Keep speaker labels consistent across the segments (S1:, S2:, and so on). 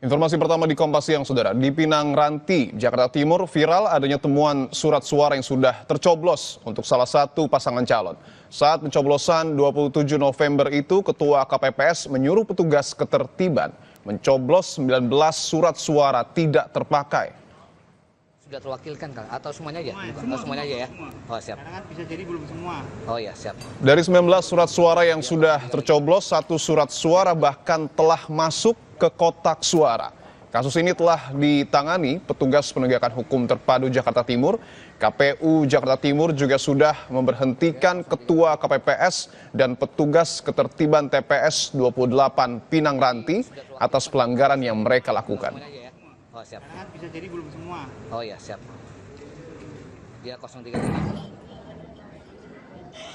S1: Informasi pertama di Kompas Siang, Saudara. Di Pinang Ranti, Jakarta Timur, viral adanya temuan surat suara yang sudah tercoblos untuk salah satu pasangan calon. Saat pencoblosan 27 November itu, Ketua KPPS menyuruh petugas ketertiban mencoblos 19 surat suara tidak terpakai.
S2: Sudah terwakilkan, Kang? Atau semuanya aja? Semuanya aja ya? Oh, siap.
S3: Karena kan bisa jadi belum semua.
S2: Oh ya, siap.
S1: Dari 19 surat suara yang sudah tercoblos, satu surat suara bahkan telah masuk ke kotak suara. Kasus ini telah ditangani petugas penegakan hukum terpadu Jakarta Timur. KPU Jakarta Timur juga sudah memberhentikan Ketua KPPS dan petugas ketertiban TPS 28 Pinang Ranti atas pelanggaran yang mereka lakukan.
S2: Oh, siap.
S3: Karena kan bisa jadi belum semua.
S2: Oh ya, siap. Dia 03.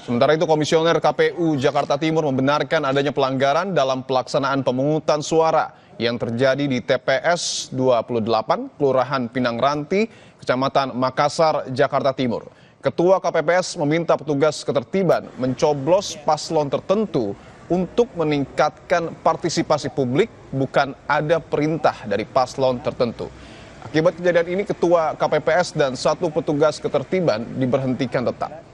S1: Sementara itu, Komisioner KPU Jakarta Timur membenarkan adanya pelanggaran dalam pelaksanaan pemungutan suara yang terjadi di TPS 28, Kelurahan Pinang Ranti, Kecamatan Makassar, Jakarta Timur. Ketua KPPS meminta petugas ketertiban mencoblos paslon tertentu untuk meningkatkan partisipasi publik, bukan ada perintah dari paslon tertentu. Akibat kejadian ini, Ketua KPPS dan satu petugas ketertiban diberhentikan tetap.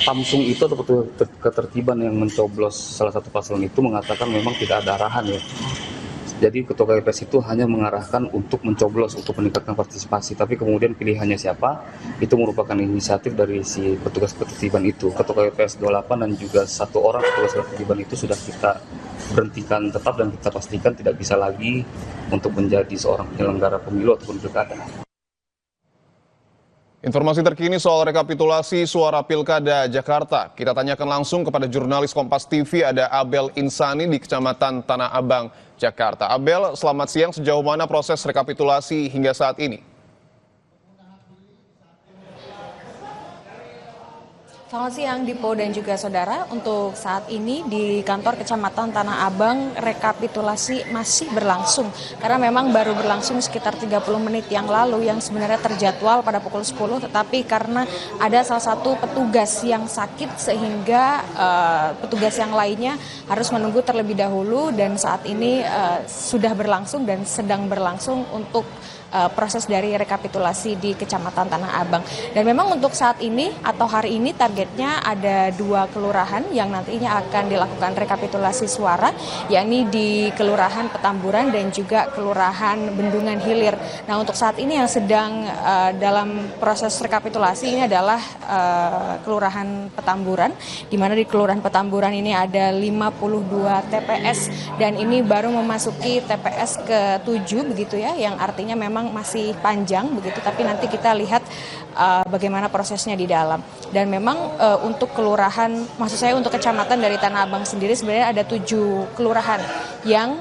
S4: Tamsung itu atau petugas ketertiban yang mencoblos salah satu paslon itu mengatakan memang tidak ada arahan ya. Jadi Ketua KPPS itu hanya mengarahkan untuk mencoblos, untuk meningkatkan partisipasi. Tapi kemudian pilihannya siapa, itu merupakan inisiatif dari si petugas ketertiban itu. Ketua KPPS 28 dan juga satu orang petugas ketertiban itu sudah kita berhentikan tetap dan kita pastikan tidak bisa lagi untuk menjadi seorang penyelenggara pemilu ataupun pilkada.
S1: Informasi terkini soal rekapitulasi suara Pilkada Jakarta. Kita tanyakan langsung kepada jurnalis Kompas TV, ada Abel Insani di Kecamatan Tanah Abang, Jakarta. Abel, selamat siang. Sejauh mana proses rekapitulasi hingga saat ini?
S5: Selamat siang, Dipo dan juga saudara. Untuk saat ini di kantor Kecamatan Tanah Abang, rekapitulasi masih berlangsung. Karena memang baru berlangsung sekitar 30 menit yang lalu yang sebenarnya terjadwal pada pukul 10. Tetapi karena ada salah satu petugas yang sakit sehingga petugas yang lainnya harus menunggu terlebih dahulu. Dan saat ini sudah berlangsung dan sedang berlangsung untuk proses dari rekapitulasi di Kecamatan Tanah Abang. Dan memang untuk saat ini atau hari ini targetnya ada 2 kelurahan yang nantinya akan dilakukan rekapitulasi suara, yakni di Kelurahan Petamburan dan juga Kelurahan Bendungan Hilir. Nah, untuk saat ini yang sedang dalam proses rekapitulasi ini adalah Kelurahan Petamburan, di mana di Kelurahan Petamburan ini ada 52 TPS dan ini baru memasuki TPS ke-7 begitu ya, yang artinya memang masih panjang begitu, tapi nanti kita lihat bagaimana prosesnya di dalam. Dan memang untuk kelurahan, maksud saya untuk kecamatan dari Tanah Abang sendiri sebenarnya ada 7 kelurahan yang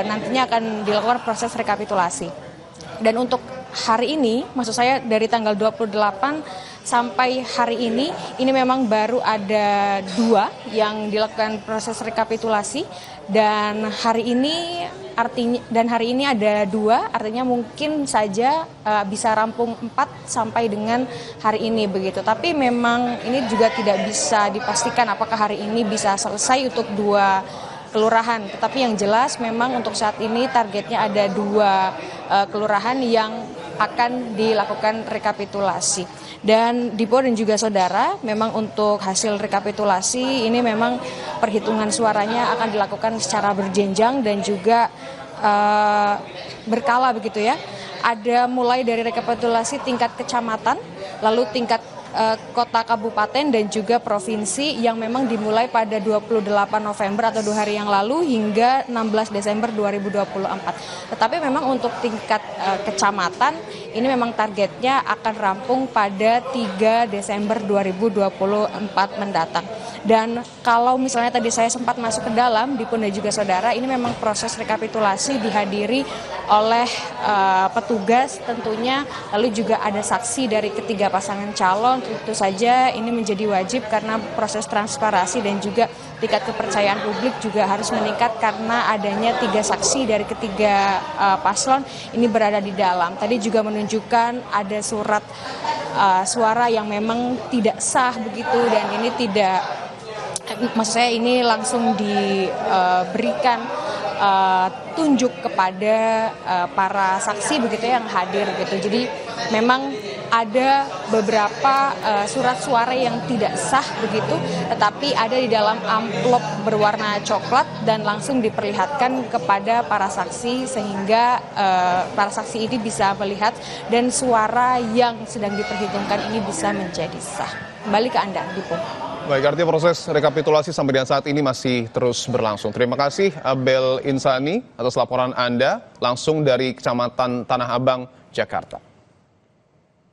S5: nantinya akan dilakukan proses rekapitulasi. Dan untuk hari ini, maksud saya dari tanggal 28 sampai hari ini memang baru ada 2 yang dilakukan proses rekapitulasi, dan hari ini ada 2, artinya mungkin saja bisa rampung 4 sampai dengan hari ini begitu. Tapi memang ini juga tidak bisa dipastikan apakah hari ini bisa selesai untuk 2 kelurahan. Tetapi yang jelas memang untuk saat ini targetnya ada 2 kelurahan yang akan dilakukan rekapitulasi. Dan Dipo dan juga saudara, memang untuk hasil rekapitulasi ini memang perhitungan suaranya akan dilakukan secara berjenjang dan juga berkala begitu ya. Ada mulai dari rekapitulasi tingkat kecamatan, lalu tingkat kota, kabupaten dan juga provinsi yang memang dimulai pada 28 November atau 2 hari yang lalu hingga 16 Desember 2024. Tetapi memang untuk tingkat kecamatan ini memang targetnya akan rampung pada 3 Desember 2024 mendatang. Dan kalau misalnya tadi saya sempat masuk ke dalam, Dipo dan juga saudara, ini memang proses rekapitulasi dihadiri oleh petugas tentunya, lalu juga ada saksi dari ketiga pasangan calon. Tentu saja ini menjadi wajib karena proses transparansi dan juga tingkat kepercayaan publik juga harus meningkat karena adanya 3 saksi dari ketiga paslon ini berada di dalam. Tadi juga menunjukkan ada surat suara yang memang tidak sah begitu, dan ini tidak, maksud saya ini langsung diberikan tunjuk kepada para saksi begitu yang hadir gitu. Jadi memang ada beberapa surat suara yang tidak sah begitu, tetapi ada di dalam amplop berwarna coklat dan langsung diperlihatkan kepada para saksi sehingga para saksi ini bisa melihat dan suara yang sedang diperhitungkan ini bisa menjadi sah. Kembali ke Anda, Dipo.
S1: Baik, artinya proses rekapitulasi sampai dengan saat ini masih terus berlangsung. Terima kasih Abel Insani atas laporan Anda langsung dari Kecamatan Tanah Abang, Jakarta.